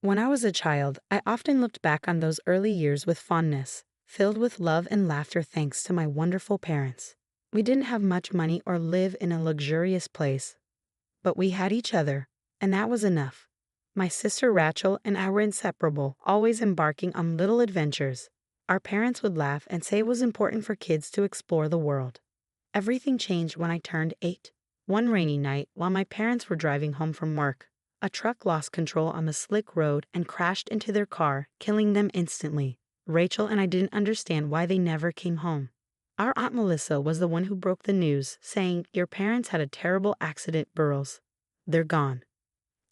When I was a child, I often looked back on those early years with fondness, filled with love and laughter thanks to my wonderful parents. We didn't have much money or live in a luxurious place, but we had each other, and that was enough. My sister Rachel and I were inseparable, always embarking on little adventures. Our parents would laugh and say it was important for kids to explore the world. Everything changed when I turned 8. One rainy night, while my parents were driving home from work, a truck lost control on the slick road and crashed into their car, killing them instantly. Rachel and I didn't understand why they never came home. Our Aunt Melissa was the one who broke the news, saying, "Your parents had a terrible accident, Burrows. They're gone."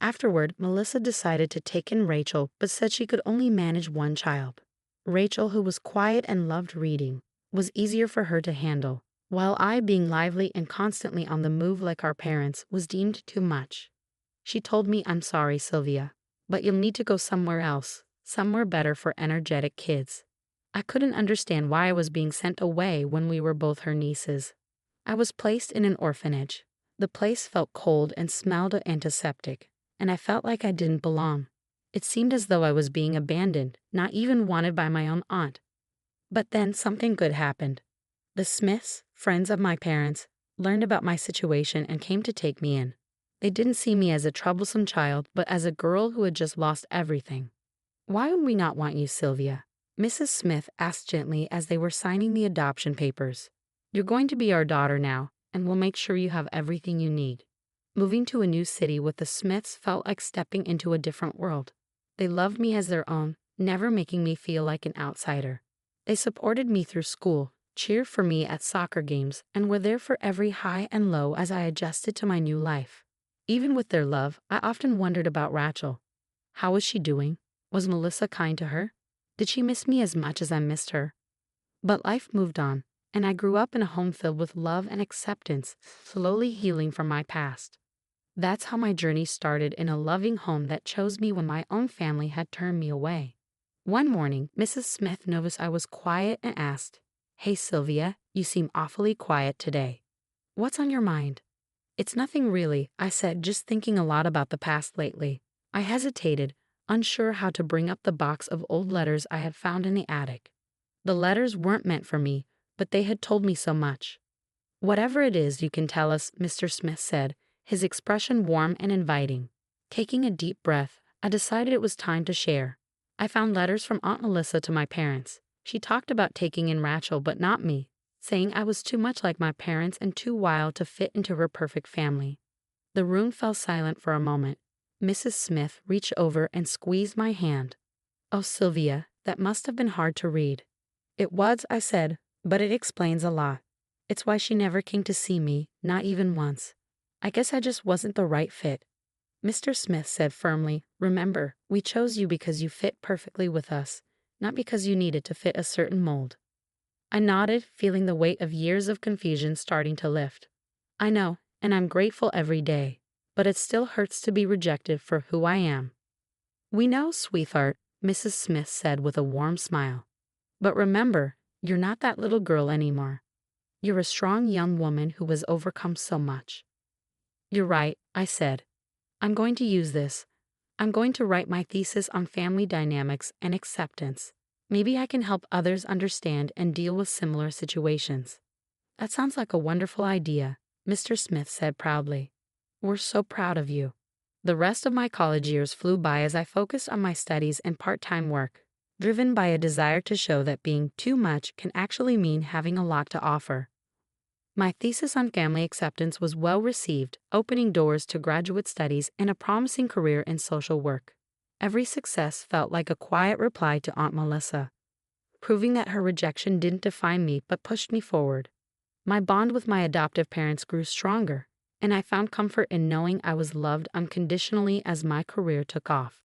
Afterward, Melissa decided to take in Rachel, but said she could only manage one child. Rachel, who was quiet and loved reading, was easier for her to handle, while I, being lively and constantly on the move like our parents, was deemed too much. She told me, "I'm sorry, Sylvia, but you'll need to go somewhere else, somewhere better for energetic kids." I couldn't understand why I was being sent away when we were both her nieces. I was placed in an orphanage. The place felt cold and smelled of antiseptic, and I felt like I didn't belong. It seemed as though I was being abandoned, not even wanted by my own aunt. But then something good happened. The Smiths, friends of my parents, learned about my situation and came to take me in. They didn't see me as a troublesome child, but as a girl who had just lost everything. "Why would we not want you, Sylvia?" Mrs. Smith asked gently as they were signing the adoption papers. "You're going to be our daughter now, and we'll make sure you have everything you need." Moving to a new city with the Smiths felt like stepping into a different world. They loved me as their own, never making me feel like an outsider. They supported me through school, cheered for me at soccer games, and were there for every high and low as I adjusted to my new life. Even with their love, I often wondered about Rachel. How was she doing? Was Melissa kind to her? Did she miss me as much as I missed her? But life moved on, and I grew up in a home filled with love and acceptance, slowly healing from my past. That's how my journey started, in a loving home that chose me when my own family had turned me away. One morning, Mrs. Smith noticed I was quiet and asked, "Hey Sylvia, you seem awfully quiet today. What's on your mind?" "It's nothing really," I said, "just thinking a lot about the past lately." I hesitated, unsure how to bring up the box of old letters I had found in the attic. The letters weren't meant for me, but they had told me so much. "Whatever it is, you can tell us," Mr. Smith said, his expression warm and inviting. Taking a deep breath, I decided it was time to share. I found letters from Aunt Melissa to my parents. She talked about taking in Rachel, but not me, saying I was too much like my parents and too wild to fit into her perfect family. The room fell silent for a moment. Mrs. Smith reached over and squeezed my hand. "Oh, Sylvia, that must have been hard to read." "It was," I said, "but it explains a lot. It's why she never came to see me, not even once. I guess I just wasn't the right fit." Mr. Smith said firmly, "Remember, we chose you because you fit perfectly with us, not because you needed to fit a certain mold." I nodded, feeling the weight of years of confusion starting to lift. "I know, and I'm grateful every day, but it still hurts to be rejected for who I am." "We know, sweetheart," Mrs. Smith said with a warm smile. "But remember, you're not that little girl anymore. You're a strong young woman who has overcome so much." "You're right," I said. "I'm going to use this. I'm going to write my thesis on family dynamics and acceptance. Maybe I can help others understand and deal with similar situations." "That sounds like a wonderful idea," Mr. Smith said proudly. "We're so proud of you." The rest of my college years flew by as I focused on my studies and part-time work, driven by a desire to show that being too much can actually mean having a lot to offer. My thesis on family acceptance was well received, opening doors to graduate studies and a promising career in social work. Every success felt like a quiet reply to Aunt Melissa, proving that her rejection didn't define me but pushed me forward. My bond with my adoptive parents grew stronger, and I found comfort in knowing I was loved unconditionally as my career took off.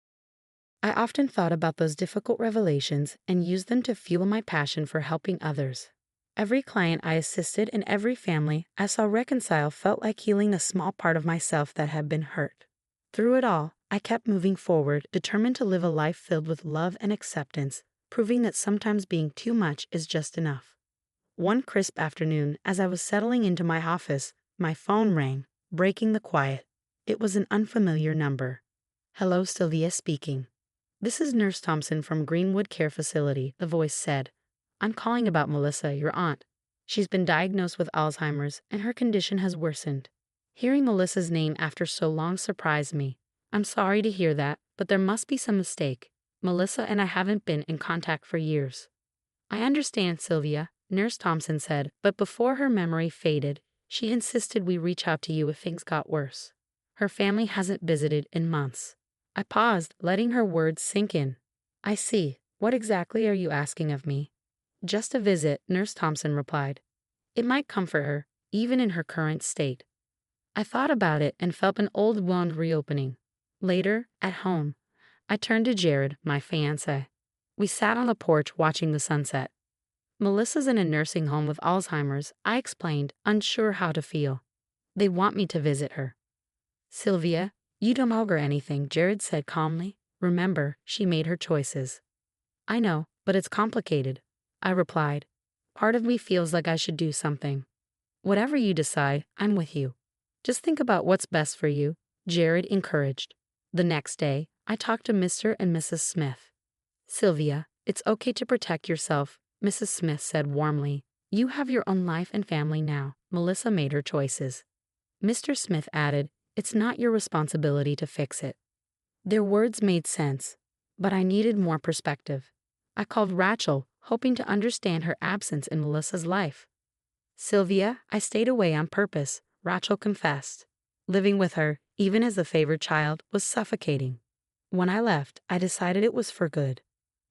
I often thought about those difficult revelations and used them to fuel my passion for helping others. Every client I assisted and every family I saw reconcile felt like healing a small part of myself that had been hurt. Through it all, I kept moving forward, determined to live a life filled with love and acceptance, proving that sometimes being too much is just enough. One crisp afternoon, as I was settling into my office, my phone rang, breaking the quiet. It was an unfamiliar number. "Hello, Sylvia speaking." This is Nurse Thompson from Greenwood Care Facility, the voice said. I'm calling about Melissa, your aunt. She's been diagnosed with Alzheimer's, and her condition has worsened. Hearing Melissa's name after so long surprised me. I'm sorry to hear that, but there must be some mistake. Melissa and I haven't been in contact for years. I understand, Sylvia, Nurse Thompson said, but before her memory faded, she insisted we reach out to you if things got worse. Her family hasn't visited in months. I paused, letting her words sink in. I see. What exactly are you asking of me? Just a visit, Nurse Thompson replied. It might comfort her, even in her current state. I thought about it and felt an old wound reopening. Later, at home, I turned to Jared, my fiancé. We sat on the porch watching the sunset. Melissa's in a nursing home with Alzheimer's, I explained, unsure how to feel. They want me to visit her. Sylvia, you don't owe her anything, Jared said calmly. Remember, she made her choices. I know, but it's complicated, I replied. Part of me feels like I should do something. Whatever you decide, I'm with you. Just think about what's best for you, Jared encouraged. The next day, I talked to Mr. and Mrs. Smith. Sylvia, it's okay to protect yourself, Mrs. Smith said warmly. You have your own life and family now. Melissa made her choices. Mr. Smith added, it's not your responsibility to fix it. Their words made sense, but I needed more perspective. I called Rachel, hoping to understand her absence in Melissa's life. Sylvia, I stayed away on purpose, Rachel confessed. Living with her, even as the favored child, was suffocating. When I left, I decided it was for good.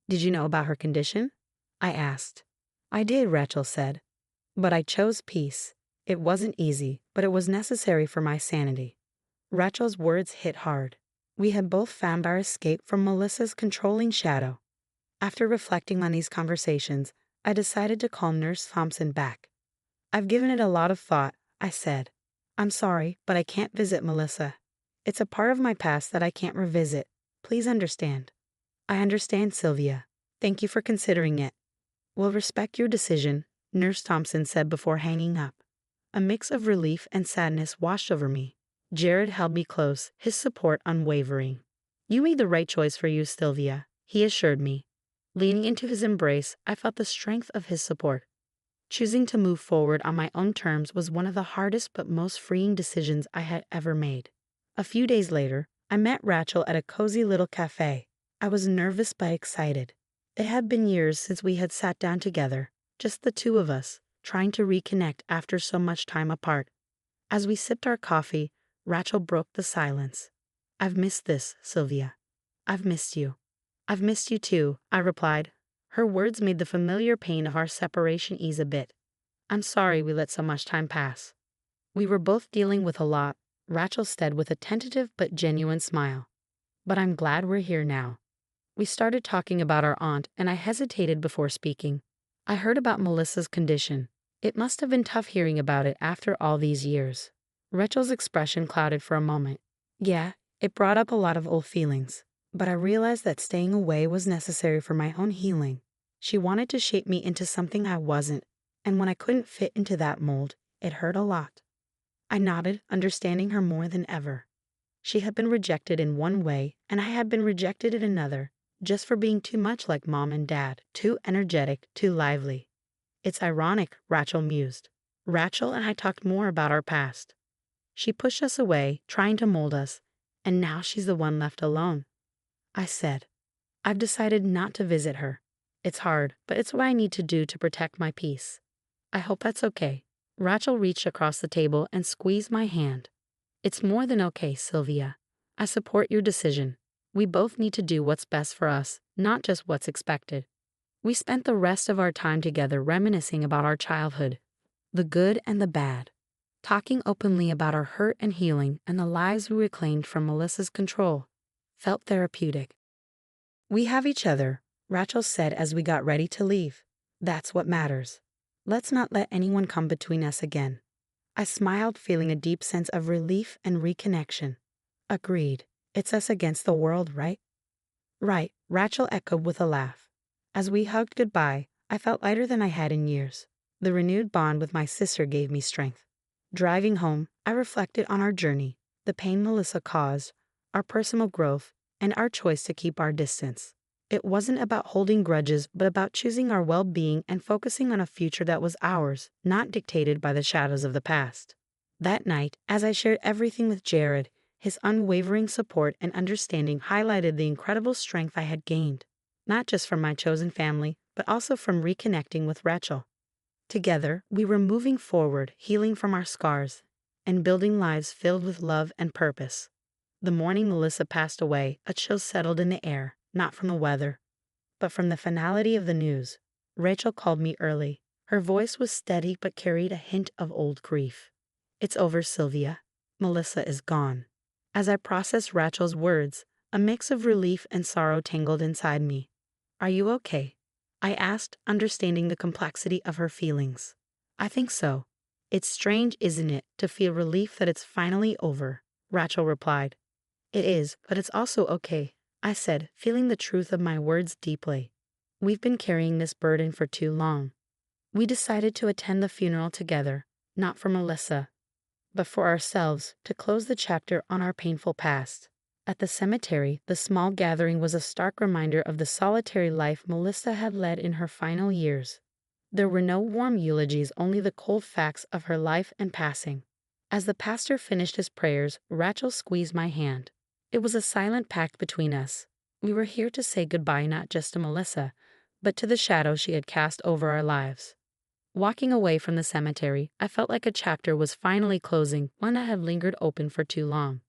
Did you know about her condition? I asked. I did, Rachel said. But I chose peace. It wasn't easy, but it was necessary for my sanity. Rachel's words hit hard. We had both found our escape from Melissa's controlling shadow. After reflecting on these conversations, I decided to call Nurse Thompson back. I've given it a lot of thought, I said. I'm sorry, but I can't visit Melissa. It's a part of my past that I can't revisit. Please understand. I understand, Sylvia. Thank you for considering it. We'll respect your decision, Nurse Thompson said before hanging up. A mix of relief and sadness washed over me. Jared held me close, his support unwavering. You made the right choice for you, Sylvia, he assured me. Leaning into his embrace, I felt the strength of his support. Choosing to move forward on my own terms was one of the hardest but most freeing decisions I had ever made. A few days later, I met Rachel at a cozy little cafe. I was nervous but excited. It had been years since we had sat down together, just the two of us, trying to reconnect after so much time apart. As we sipped our coffee, Rachel broke the silence. I've missed this, Sylvia. I've missed you. I've missed you too, I replied. Her words made the familiar pain of our separation ease a bit. I'm sorry we let so much time pass. We were both dealing with a lot, Rachel said with a tentative but genuine smile. But I'm glad we're here now. We started talking about our aunt, and I hesitated before speaking. I heard about Melissa's condition. It must have been tough hearing about it after all these years. Rachel's expression clouded for a moment. Yeah, it brought up a lot of old feelings, but I realized that staying away was necessary for my own healing. She wanted to shape me into something I wasn't, and when I couldn't fit into that mold, it hurt a lot. I nodded, understanding her more than ever. She had been rejected in one way, and I had been rejected in another, just for being too much like Mom and Dad, too energetic, too lively. It's ironic, Rachel mused. Rachel and I talked more about our past. She pushed us away, trying to mold us, and now she's the one left alone. I said, I've decided not to visit her. It's hard, but it's what I need to do to protect my peace. I hope that's okay. Rachel reached across the table and squeezed my hand. It's more than okay, Sylvia. I support your decision. We both need to do what's best for us, not just what's expected. We spent the rest of our time together reminiscing about our childhood, the good and the bad, talking openly about our hurt and healing and the lives we reclaimed from Melissa's control. Felt therapeutic. We have each other, Rachel said as we got ready to leave. That's what matters. Let's not let anyone come between us again. I smiled, feeling a deep sense of relief and reconnection. Agreed. It's us against the world, right? Right, Rachel echoed with a laugh. As we hugged goodbye, I felt lighter than I had in years. The renewed bond with my sister gave me strength. Driving home, I reflected on our journey, the pain Melissa caused, our personal growth, and our choice to keep our distance. It wasn't about holding grudges, but about choosing our well-being and focusing on a future that was ours, not dictated by the shadows of the past. That night, as I shared everything with Jared, his unwavering support and understanding highlighted the incredible strength I had gained, not just from my chosen family, but also from reconnecting with Rachel. Together, we were moving forward, healing from our scars, and building lives filled with love and purpose. The morning Melissa passed away, a chill settled in the air, not from the weather, but from the finality of the news. Rachel called me early. Her voice was steady but carried a hint of old grief. "It's over, Sylvia. Melissa is gone." As I processed Rachel's words, a mix of relief and sorrow tangled inside me. "Are you okay?" I asked, understanding the complexity of her feelings. "I think so. It's strange, isn't it, to feel relief that it's finally over," Rachel replied. "It is, but it's also okay," I said, feeling the truth of my words deeply. "We've been carrying this burden for too long." We decided to attend the funeral together, not for Melissa, but for ourselves, to close the chapter on our painful past. At the cemetery, the small gathering was a stark reminder of the solitary life Melissa had led in her final years. There were no warm eulogies, only the cold facts of her life and passing. As the pastor finished his prayers, Rachel squeezed my hand. It was a silent pact between us. We were here to say goodbye not just to Melissa, but to the shadow she had cast over our lives. Walking away from the cemetery, I felt like a chapter was finally closing, one that had lingered open for too long.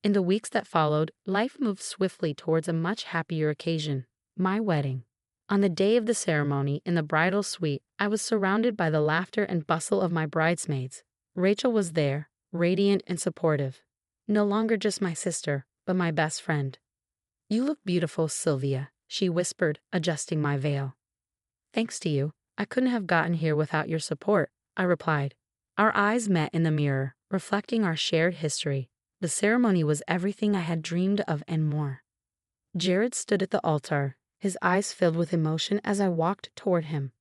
In the weeks that followed, life moved swiftly towards a much happier occasion: my wedding. On the day of the ceremony, in the bridal suite, I was surrounded by the laughter and bustle of my bridesmaids. Rachel was there, radiant and supportive. No longer just my sister, but my best friend. "You look beautiful, Sylvia," she whispered, adjusting my veil. "Thanks to you. I couldn't have gotten here without your support," I replied. Our eyes met in the mirror, reflecting our shared history. The ceremony was everything I had dreamed of and more. Jared stood at the altar, his eyes filled with emotion as I walked toward him.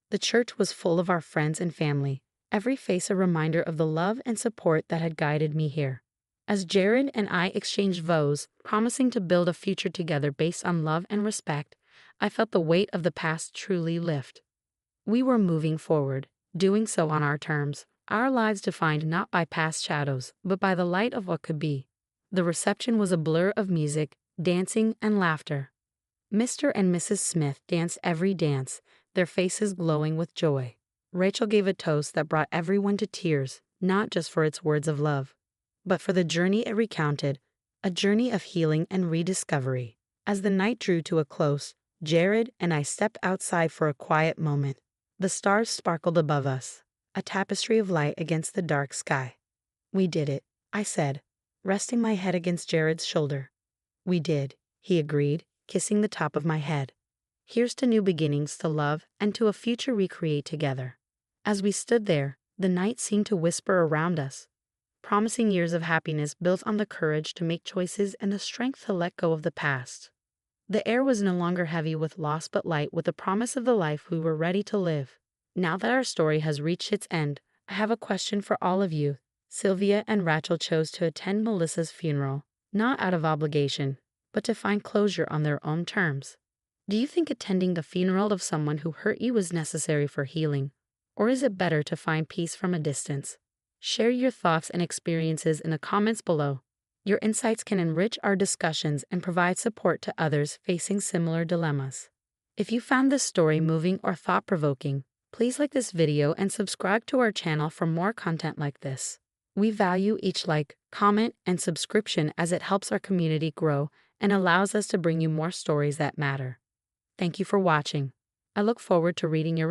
The church was full of our friends and family, every face a reminder of the love and support that had guided me here. As Jared and I exchanged vows, promising to build a future together based on love and respect, I felt the weight of the past truly lift. We were moving forward, doing so on our terms, our lives defined not by past shadows, but by the light of what could be. The reception was a blur of music, dancing, and laughter. Mr. and Mrs. Smith danced every dance, their faces glowing with joy. Rachel gave a toast that brought everyone to tears, not just for its words of love, but for the journey it recounted, a journey of healing and rediscovery. As the night drew to a close, Jared and I stepped outside for a quiet moment. The stars sparkled above us, a tapestry of light against the dark sky. "We did it," I said, resting my head against Jared's shoulder. "We did," he agreed, kissing the top of my head. "Here's to new beginnings, to love, and to a future we create together." As we stood there, the night seemed to whisper around us, promising years of happiness built on the courage to make choices and the strength to let go of the past. The air was no longer heavy with loss but light with the promise of the life we were ready to live. Now that our story has reached its end, I have a question for all of you. Sylvia and Rachel chose to attend Melissa's funeral, not out of obligation, but to find closure on their own terms. Do you think attending the funeral of someone who hurt you is necessary for healing, or is it better to find peace from a distance? Share your thoughts and experiences in the comments below. Your insights can enrich our discussions and provide support to others facing similar dilemmas. If you found this story moving or thought-provoking, please like this video and subscribe to our channel for more content like this. We value each like, comment, and subscription as it helps our community grow and allows us to bring you more stories that matter. Thank you for watching. I look forward to reading your